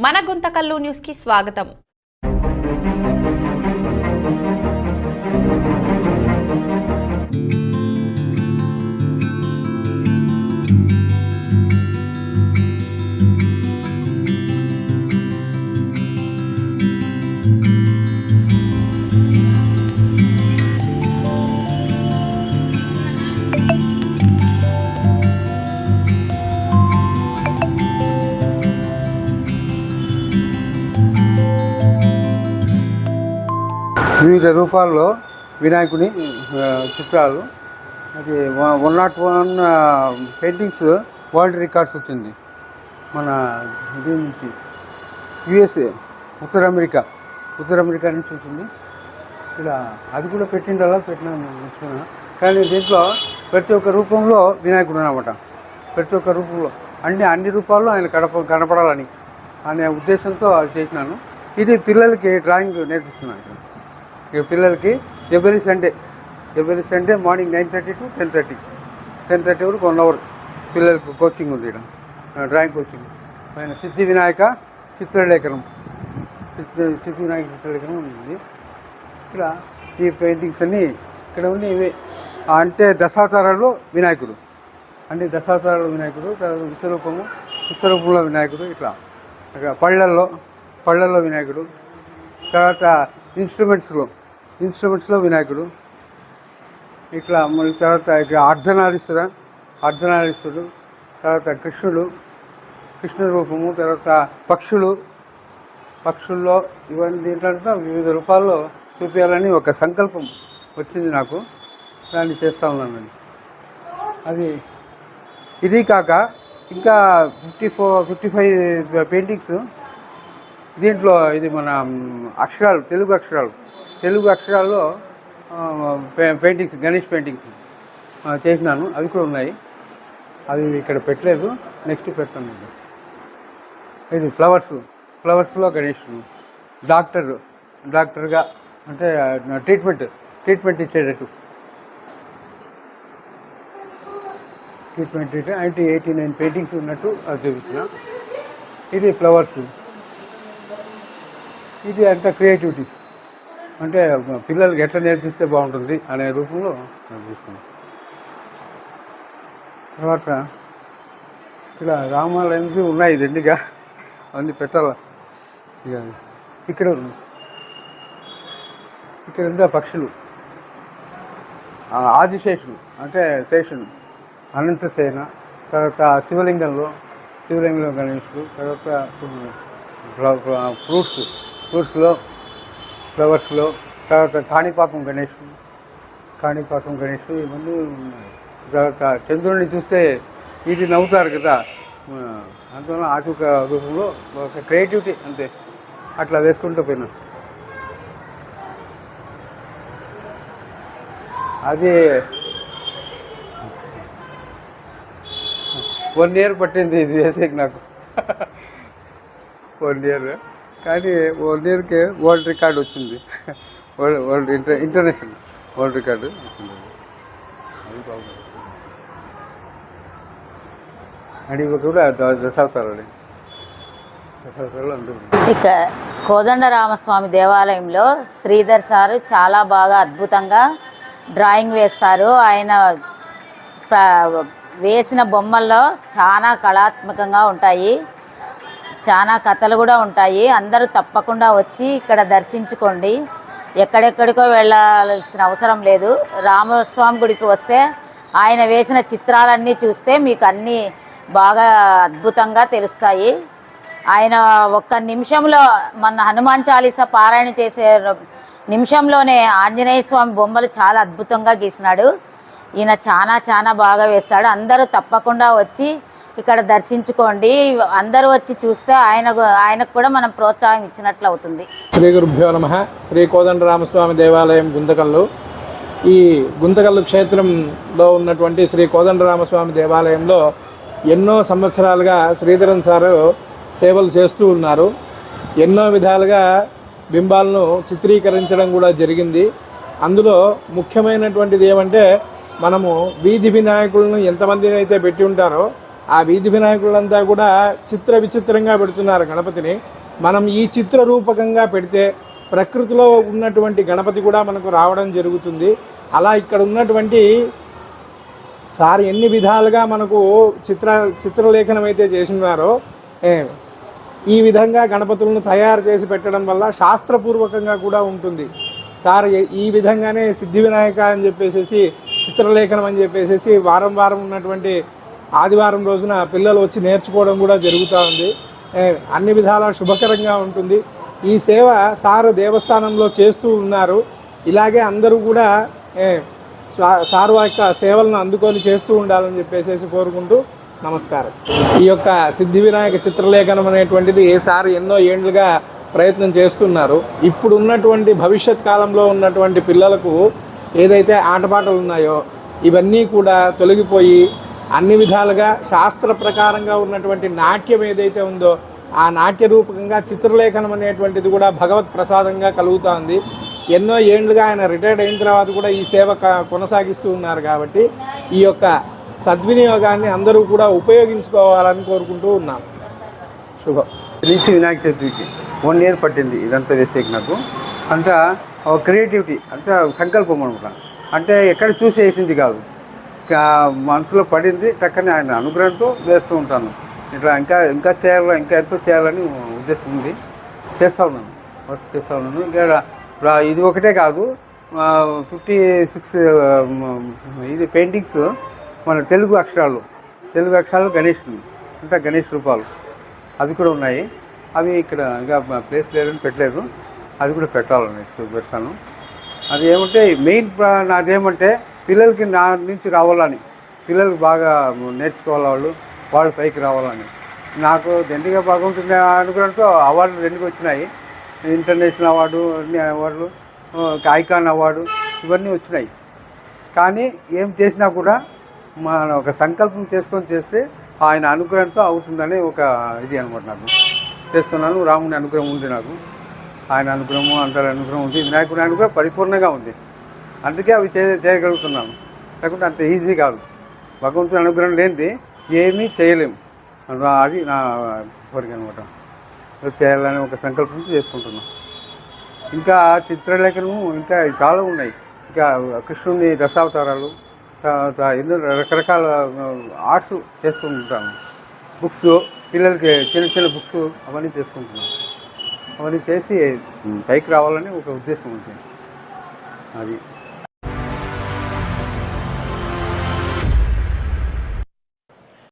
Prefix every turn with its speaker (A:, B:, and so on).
A: మన గుంతకల్లు న్యూస్ కి స్వాగతం.
B: వివిధ రూపాల్లో వినాయకుని చిత్రాలు, అది 101 పెయింటింగ్స్ వరల్డ్ రికార్డ్స్ వచ్చింది. మన దీని నుంచి యుఎస్ఏ, ఉత్తర అమెరికా నుంచి వచ్చింది. ఇలా అది కూడా పెట్టిన కానీ దీంట్లో ప్రతి ఒక్క రూపంలో వినాయకుడు అన్నమాట. ప్రతి ఒక్క రూపంలో అన్ని రూపాల్లో ఆయన కనపడాలని అనే ఉద్దేశంతో అది చేసినాను. ఇది పిల్లలకి డ్రాయింగ్ నేర్పిస్తున్నాను. ఇక పిల్లలకి ఎవ్రీ సండే మార్నింగ్ 9:30 to 10:30 వరకు 1 hour పిల్లలకు కోచింగ్ ఉంది. ఇక్కడ డ్రాయింగ్ కోచింగ్ ఆయన సిద్ధి వినాయక చిత్రలేఖనం ఉంది. ఇక్కడ ఈ పెయింటింగ్స్ అన్నీ ఇక్కడ ఉన్నాయి. ఇవి అంటే దశావతారాల్లో వినాయకుడు, అన్ని దశావతారాలు వినాయకుడు, విశ్వరూపంలో వినాయకుడు, ఇట్లా పళ్ళల్లో వినాయకుడు, తర్వాత ఇన్స్ట్రుమెంట్స్లో వినాయకుడు, ఇట్లా మళ్ళీ తర్వాత ఇక్కడ అర్ధనారీశ్వరుడు, తర్వాత కృష్ణ రూపము, తర్వాత పక్షుల్లో ఇవన్నీ దీంట్లో వివిధ రూపాల్లో చూపించాలని ఒక సంకల్పం వచ్చింది నాకు. దాన్ని చేస్తూ ఉన్నాను. అది ఇది కాక ఇంకా 55 పెయింటింగ్స్ దీంట్లో. ఇది మన తెలుగు అక్షరాల్లో పెయింటింగ్స్, గణేష్ పెయింటింగ్స్ చేసినాను. అవి కూడా ఉన్నాయి. అవి ఇక్కడ పెట్టలేదు, నెక్స్ట్ పెడతాను. ఇది ఫ్లవర్స్లో గణేషుడు, డాక్టర్గా అంటే ట్రీట్మెంట్ ఇచ్చేటట్టు. 89 పెయింటింగ్స్ ఉన్నట్టు అది చూపించిన. ఇది ఫ్లవర్స్. ఇది అంతా క్రియేటివిటీ, అంటే పిల్లలకి ఎట్లా నేర్పిస్తే బాగుంటుంది అనే రూపంలో నేర్పిస్తున్నాం. తర్వాత ఇలా రామాలయానికి ఉన్నాయి దండిగా, అవన్నీ పెట్టాలా. ఇక ఇక్కడ ఉండే పక్షులు, ఆదిశేషుడు అంటే శేషుడు, అనంతసేన, తర్వాత శివలింగంలో గణేశుడు, తర్వాత ఫ్రూట్స్లో ఫ్లవర్స్లో, తర్వాత కాణిపాకం గణేశుడు ఇవన్నీ ఉన్నాయి. తర్వాత చంద్రుడిని చూస్తే ఇది నవ్వుతారు కదా, అందువల్ల ఆచూక రూపంలో ఒక క్రియేటివిటీ అంతే, అట్లా వేసుకుంటూ పోయినా. అది 1 year పట్టింది ఇది వేసేకి నాకు. 1 year, కానీ 1 yearకి వరల్డ్ రికార్డ్ వచ్చింది. ఇంటర్నేషనల్ వరల్డ్ రికార్డు వచ్చింది. అది బాగుంది. అడిగి కూడా దశావతారాలు అందరూ.
C: ఇక కోదండరామస్వామి దేవాలయంలో శ్రీధర్ సారు చాలా బాగా అద్భుతంగా డ్రాయింగ్ వేస్తారు. ఆయన వేసిన బొమ్మల్లో చాలా కళాత్మకంగా ఉంటాయి, చాలా కథలు కూడా ఉంటాయి. అందరూ తప్పకుండా వచ్చి ఇక్కడ దర్శించుకోండి. ఎక్కడెక్కడికో వెళ్ళాల్సిన అవసరం లేదు. రామస్వామి గుడికి వస్తే ఆయన వేసిన చిత్రాలన్నీ చూస్తే మీకు అన్నీ బాగా అద్భుతంగా తెలుస్తాయి. ఆయన ఒక్క నిమిషంలో మన హనుమాన్ చాలీసా పారాయణ చేసే నిమిషంలోనే ఆంజనేయ స్వామి బొమ్మలు చాలా అద్భుతంగా గీసినాడు. ఈయన చాలా బాగా వేస్తాడు. అందరూ తప్పకుండా వచ్చి ఇక్కడ దర్శించుకోండి. అందరూ వచ్చి చూస్తే ఆయనకు కూడా మనం ప్రోత్సాహం ఇచ్చినట్లు అవుతుంది.
D: శ్రీ గురుభ్యో నమః. శ్రీ కోదండరామస్వామి దేవాలయం గుంతకల్లు. ఈ గుంతకల్లు క్షేత్రంలో ఉన్నటువంటి శ్రీ కోదండరామస్వామి దేవాలయంలో ఎన్నో సంవత్సరాలుగా శ్రీధరన్ సారు సేవలు చేస్తూ ఉన్నారు. ఎన్నో విధాలుగా బింబాలను చిత్రీకరించడం కూడా జరిగింది. అందులో ముఖ్యమైనటువంటిది ఏమంటే, మనము వీధి వినాయకులను ఎంతమందిని అయితే పెట్టి ఉంటారో ఆ వీధి వినాయకులంతా కూడా చిత్ర విచిత్రంగా పెడుతున్నారు గణపతిని. మనం ఈ చిత్ర రూపకంగా పెడితే ప్రకృతిలో ఉన్నటువంటి గణపతి కూడా మనకు రావడం జరుగుతుంది. అలా ఇక్కడ ఉన్నటువంటి సార్ ఎన్ని విధాలుగా మనకు చిత్రలేఖనం అయితే చేసినారో ఈ విధంగా గణపతులను తయారు చేసి పెట్టడం వల్ల శాస్త్రపూర్వకంగా కూడా ఉంటుంది. సార్ ఈ విధంగానే సిద్ధి వినాయక అని చెప్పేసి చిత్రలేఖనం అని చెప్పేసి వారం వారం ఉన్నటువంటి ఆదివారం రోజున పిల్లలు వచ్చి నేర్చుకోవడం కూడా జరుగుతూ ఉంది. అన్ని విధాలా శుభకరంగా ఉంటుంది. ఈ సేవ సార్ దేవస్థానంలో చేస్తూ ఉన్నారు. ఇలాగే అందరూ కూడా సార్ యొక్క సేవలను అందుకొని చేస్తూ ఉండాలని చెప్పేసి కోరుకుంటూ నమస్కారం. ఈ యొక్క సిద్ధి వినాయక చిత్రలేఖనం అనేటువంటిది సార్ ఎన్నో ఏళ్ళుగా ప్రయత్నం చేస్తున్నారు. ఇప్పుడు ఉన్నటువంటి భవిష్యత్ కాలంలో ఉన్నటువంటి పిల్లలకు ఏదైతే ఆటపాటలు ఉన్నాయో ఇవన్నీ కూడా తొలగిపోయి అన్ని విధాలుగా శాస్త్ర ప్రకారంగా ఉన్నటువంటి నాట్యం ఏదైతే ఉందో ఆ నాట్య రూపకంగా చిత్రలేఖనం అనేటువంటిది కూడా భగవత్ ప్రసాదంగా కలుగుతుంది. ఎన్నో ఏళ్ళుగా ఆయన రిటైర్డ్ అయిన తర్వాత కూడా ఈ సేవ కొనసాగిస్తూ ఉన్నారు. కాబట్టి ఈ యొక్క సద్వినియోగాన్ని అందరూ కూడా ఉపయోగించుకోవాలని కోరుకుంటూ ఉన్నాం. శుభం.
B: నుంచి వినాయక చతుర్థికి 1 year పట్టింది ఇదంతా వేసేకి నాకు. అంతా క్రియేటివిటీ అంతా సంకల్పం అనమాట. అంటే ఎక్కడ చూసి వేసింది కాదు, మనసులో పడింది టక్కని ఆయన అనుగ్రహంతో వేస్తూ ఉంటాను. ఇట్లా ఇంకా ఇంకా చేయాలి, ఇంకా ఎంతో చేయాలని ఉద్దేశం ఉంది. చేస్తూ ఉన్నాను, వర్క్ చేస్తూ ఉన్నాను. ఇంకా ఇది ఒకటే కాదు, 56 ఇది పెయింటింగ్స్ మన తెలుగు అక్షరాలు గణేషుడు అంతా గణేష్ రూపాలు అవి కూడా ఉన్నాయి. అవి ఇక్కడ ఇంకా ప్లేస్ లేదని పెట్టలేదు, అది కూడా పెట్టాలని పెడతాను. అది ఏమంటే మెయిన్ నాదేమంటే పిల్లలకి నా నుంచి రావాలని, పిల్లలు బాగా నేర్చుకోవాలి, వాళ్ళు పైకి రావాలని. నాకు దండిగా బాగుంటుంది అనుకున్నట్టు అవార్డులు 2 వచ్చినాయి. ఇంటర్నేషనల్ అవార్డు, అన్ని అవార్డులు, ఐకాన్ అవార్డు ఇవన్నీ వచ్చినాయి. కానీ ఏం చేసినా కూడా మన ఒక సంకల్పం చేసుకొని చేస్తే ఆయన అనుగ్రహంతో అవుతుందని ఒక ఇది అనమాట. నాకు చేస్తున్నాను, రాముని అనుగ్రహం ఉంది, నాకు ఆయన అనుగ్రహము అందరి అనుగ్రహం ఉంది, వినాయకుడి అనుగ్రహం పరిపూర్ణంగా ఉంది. అందుకే అవి చేయగలుగుతున్నాను. లేకుంటే అంత ఈజీ కాదు. భగవంతుని అనుగ్రహం లేనిది ఏమీ చేయలేము. అది నా కోరిక అనమాట. చేయాలని ఒక సంకల్పంతో చేసుకుంటున్నాను. ఇంకా చిత్రలేఖనము ఇంకా చాలా ఉన్నాయి. ఇంకా కృష్ణుని దశావతారాలు, తర్వాత ఎన్నో రకరకాల ఆర్ట్స్ చేస్తూ ఉంటాను. బుక్స్, పిల్లలకి చిన్న చిన్న బుక్స్ అవన్నీ చేసుకుంటున్నాను. అవన్నీ చేసి పైకి రావాలని ఒక ఉద్దేశం ఉంటుంది. అది